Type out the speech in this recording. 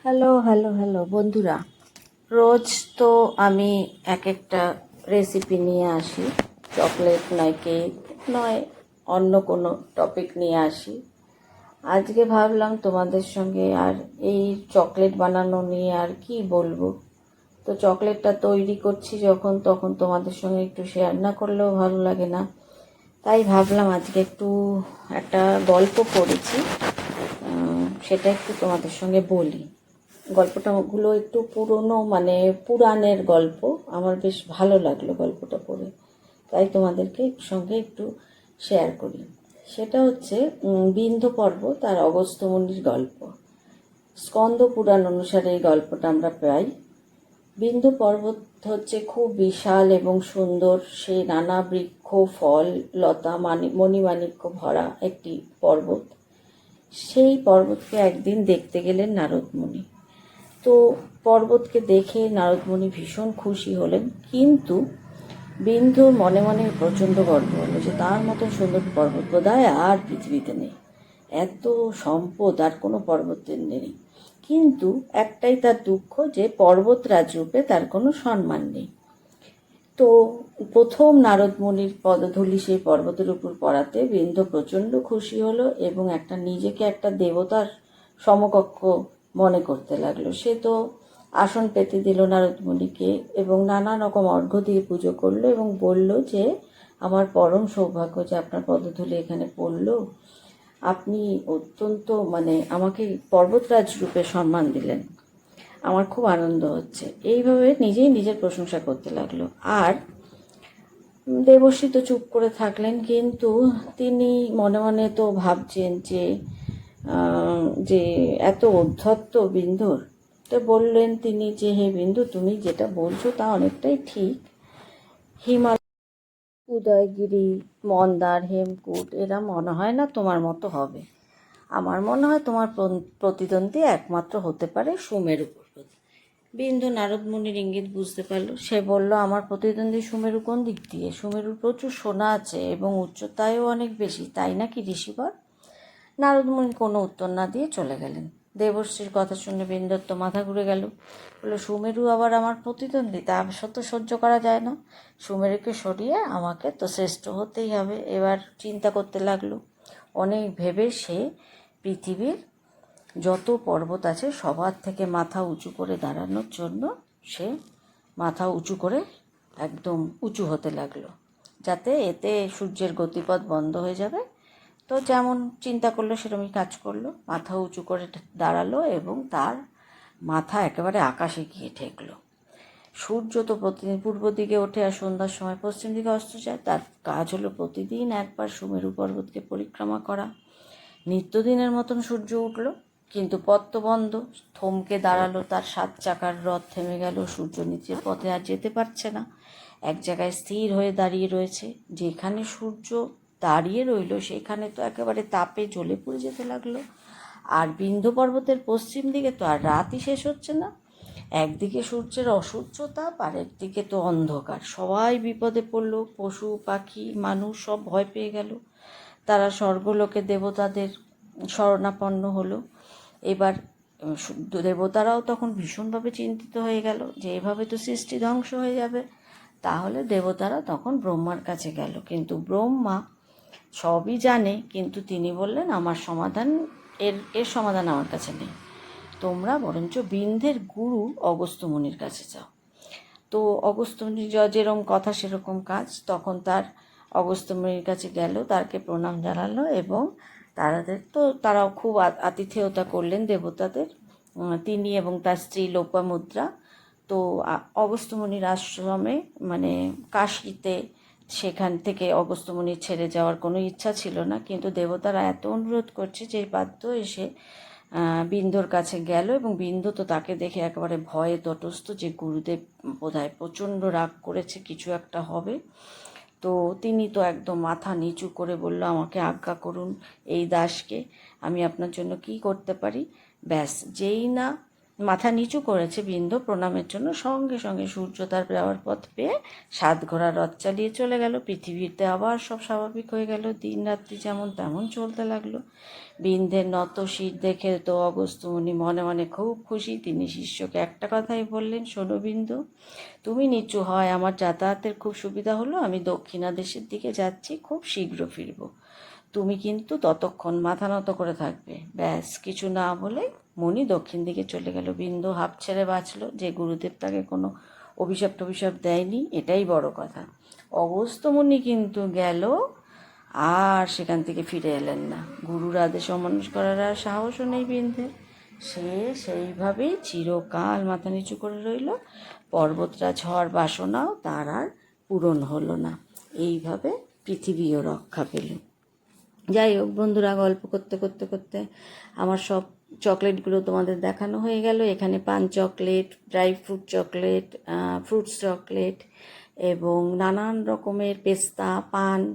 Hello hello hello বন্ধুরা, রোজ তো আমি এক একটা রেসিপি নিয়ে আসি। চকলেট নয়, কেক নয়, অন্য কোনো টপিক নিয়ে আসি। আজকে ভাবলাম তোমাদের সঙ্গে আর এই চকলেট বানানো নিয়ে আর কি বলবো। তো চকলেটটা তৈরি করছি যখন, তখন তোমাদের সঙ্গে একটু শেয়ার না করলেও ভালো লাগে না। তাই ভাবলাম আজকে একটু একটা গল্প পড়েছি, সেটা একটু তোমাদের সঙ্গে বলি। গল্পটাগুলো একটু পুরনো, মানে পুরাণের গল্প। আমার বেশ ভালো লাগলো গল্পটা পড়ে, তাই তোমাদেরকে সঙ্গে একটু শেয়ার করি। সেটা হচ্ছে বিন্ধ্য পর্বত আর অগস্ত্য মুনির গল্প। স্কন্দ পুরাণ অনুসারে এই গল্পটা আমরা পাই। বিন্ধ্য পর্বত হচ্ছে খুব বিশাল এবং সুন্দর। সেই নানা বৃক্ষ, ফল, লতা, মণিমাণিক্য ভরা একটি পর্বত। সেই পর্বতকে একদিন দেখতে গেলেন নারদ মুনি। তো পর্বতকে দেখে নারদমুনি ভীষণ খুশি হলেন, কিন্তু বিন্ধুর মনে মনে প্রচণ্ড গর্ব হলো যে তার মতন সুন্দর পর্বত বোধহয় আর পৃথিবীতে নেই। এত সম্পদ আর কোনো পর্বতের নেই। কিন্তু একটাই তার দুঃখ, যে পর্বতরাজ রূপে তার কোনো সম্মান নেই। তো প্রথম নারদমুনির পদধূলি সেই পর্বতের উপর পড়াতে বিন্ধু প্রচণ্ড খুশি হলো এবং নিজেকে একটা দেবতার সমকক্ষ মনে করতে লাগলো। সে তো আসন পেতে দিল নারদমুনিকে এবং নানা রকম অর্ঘ্য দিয়ে পুজো করলো এবং বলল যে আমার পরম সৌভাগ্য যে আপনার পদধূলি এখানে পড়লো। আপনি অত্যন্ত আমাকে পর্বতরাজ রূপে সম্মান দিলেন। আমার খুব আনন্দ হচ্ছে। এইভাবে নিজেই নিজের প্রশংসা করতে লাগলো। আর দেবশ্রী তো চুপ করে থাকলেন, কিন্তু তিনি মনে মনে তো ভাবছেন যে যে এত উদ্ধত্ত বিন্ধুর। তো বললেন তিনি যে হে বিন্দু, তুমি যেটা বলছো তা অনেকটাই ঠিক। হিমালয়, উদয়গিরি, মন্দার, হেমকূট এরা মনে হয় না তোমার মতো হবে। আমার মনে হয় তোমার প্রতিদ্বন্দ্বী একমাত্র হতে পারে সুমেরু পর্বত। বিন্দু নারদ মুনির ইঙ্গিত বুঝতে পারল। সে বলল, আমার প্রতিদ্বন্দ্বী সুমেরু কোন দিক দিয়ে? সুমেরুর প্রচুর সোনা আছে এবং উচ্চতায়ও অনেক বেশি, তাই নাকি ঋষিবর? নারদ মুনি কোনো উত্তর না দিয়ে চলে গেলেন। দেবশ্রীর কথা শুনে বিন্দুর তো মাথা ঘুরে গেল। বলল, সুমেরু আবার আমার প্রতিদ্বন্দ্বী? তা সত্য সহ্য করা যায় না। সুমেরুকে সরিয়ে আমাকে তো শ্রেষ্ঠ হতেই হবে। এবার চিন্তা করতে লাগলো। অনেক ভেবে সে পৃথিবীর যত পর্বত আছে সবার থেকে মাথা উঁচু করে দাঁড়ানোর জন্য সে মাথা উঁচু করে একদম উঁচু হতে লাগলো, যাতে এতে সূর্যের গতিপথ বন্ধ হয়ে যাবে। তো যেমন চিন্তা করলো সেরকমই কাজ করলো। মাথা উঁচু করে দাঁড়ালো এবং তার মাথা একেবারে আকাশে গিয়ে ঠেকলো। সূর্য তো প্রতিদিন পূর্ব দিকে ওঠে আর সন্ধ্যার সময় পশ্চিম দিকে অস্ত যায়। তার কাজ হলো প্রতিদিন একবার সুমেরু পর্বতকে পরিক্রমা করা। নিত্যদিনের মতন সূর্য উঠল, কিন্তু পথ তো বন্ধ। থমকে দাঁড়ালো, তার 7 চাকার রথ থেমে গেল। সূর্য নিচের পথে আর যেতে পারছে না, এক জায়গায় স্থির হয়ে দাঁড়িয়ে রয়েছে। যেখানে সূর্য দাঁড়িয়ে রইল সেখানে তো একেবারে তাপে জ্বলে পড়ে যেতে লাগলো। আর বিন্ধ্য পর্বতের পশ্চিম দিকে তো আর রাতই শেষ হচ্ছে না। একদিকে সূর্যের অসহ্য তাপ, আর একদিকে তো অন্ধকার। সবাই বিপদে পড়ল, পশু পাখি মানুষ সব ভয় পেয়ে গেল। তারা স্বর্গলোকে দেবতাদের শরণাপন্ন হলো। এবার দেবতারাও তখন ভীষণভাবে চিন্তিত হয়ে গেল যে এভাবে তো সৃষ্টি ধ্বংস হয়ে যাবে। তাহলে দেবতারা তখন ব্রহ্মার কাছে গেল, কিন্তু ব্রহ্মা সবই জানে, কিন্তু তিনি বললেন আমার সমাধান, এর সমাধান আমার কাছে নেই। তোমরা বরঞ্চ বিন্ধ্যের গুরু অগস্ত্য মুনির কাছে যাও। তো অগস্ত্য মুনি যেরকম কথা সেরকম কাজ। তখন তার অগস্ত্য মুনির কাছে গেল, তাকে প্রণাম জানালো এবং তারাও খুব আতিথেয়তা করলেন দেবতাদের, তিনি এবং তার স্ত্রী লোপামুদ্রা। তো অগস্ত্য মুনির আশ্রমে কাশীতে, সেখান থেকে অগস্ত্য মুনির ছেড়ে যাওয়ার কোনো ইচ্ছা ছিল না, কিন্তু দেবতারা এত অনুরোধ করছে যে বাধ্য এসে বিন্ধুর কাছে গেল। এবং বিন্ধু তো তাকে দেখে একেবারে ভয়ে তটস্থ, যে গুরুদেব বোধহয় প্রচণ্ড রাগ করেছে, কিছু একটা হবে। তো তিনি তো একদম মাথা নিচু করে বলল, আমাকে আজ্ঞা করুন এই দাসকে, আমি আপনার জন্য কি করতে পারি। ব্যাস, যেই না মাথা নিচু করেছে বিন্দু প্রণামের জন্য, সঙ্গে সঙ্গে সূর্য তার যাওয়ার পথ পেয়ে 7 ঘোড়া রথ চালিয়ে চলে গেল। পৃথিবীতে আবার সব স্বাভাবিক হয়ে গেল, দিন রাত্রি যেমন তেমন চলতে লাগলো। বিন্দের নত শির দেখে তো অগস্ত্যমুনি মনে মনে খুব খুশি। তিনি শিষ্যকে একটা কথাই বললেন, শোনো বিন্দু, তুমি নিচু হয় আমার যাতায়াতের খুব সুবিধা হলো, আমি দক্ষিণাদেশের দিকে যাচ্ছি, খুব শীঘ্র ফিরব। তুমি কিন্তু ততক্ষণ মাথা নত করে থাকবে। ব্যাস, কিছু না বলে মুনি দক্ষিণ দিকে চলে গেল। বিন্দু হাঁপ ছেড়ে বাঁচল যে গুরুদেব তাকে কোনো অভিশাপ টভিশাপ দেয়নি, এটাই বড় কথা। অগস্ত্য মুনি কিন্তু গেল, আর সেখান থেকে ফিরে এলেন না। গুরুর আদেশ অমান্য করার আর সাহসও নেই বিন্দের। সে সেইভাবেই চিরকাল মাথা নিচু করে রইল। পর্বতরা ঝড় বাসনাও তার আর পূরণ হলো না। এইভাবে পৃথিবীও রক্ষা পেল। যাই হোক বন্ধুরা, গল্প করতে করতে করতে আমার সব চকলেটগুলো তোমাদের দেখানো হয়ে গেল। এখানে পান chocolate, dry fruit chocolate, fruits chocolate এবং নানান রকমের পেস্তা, পান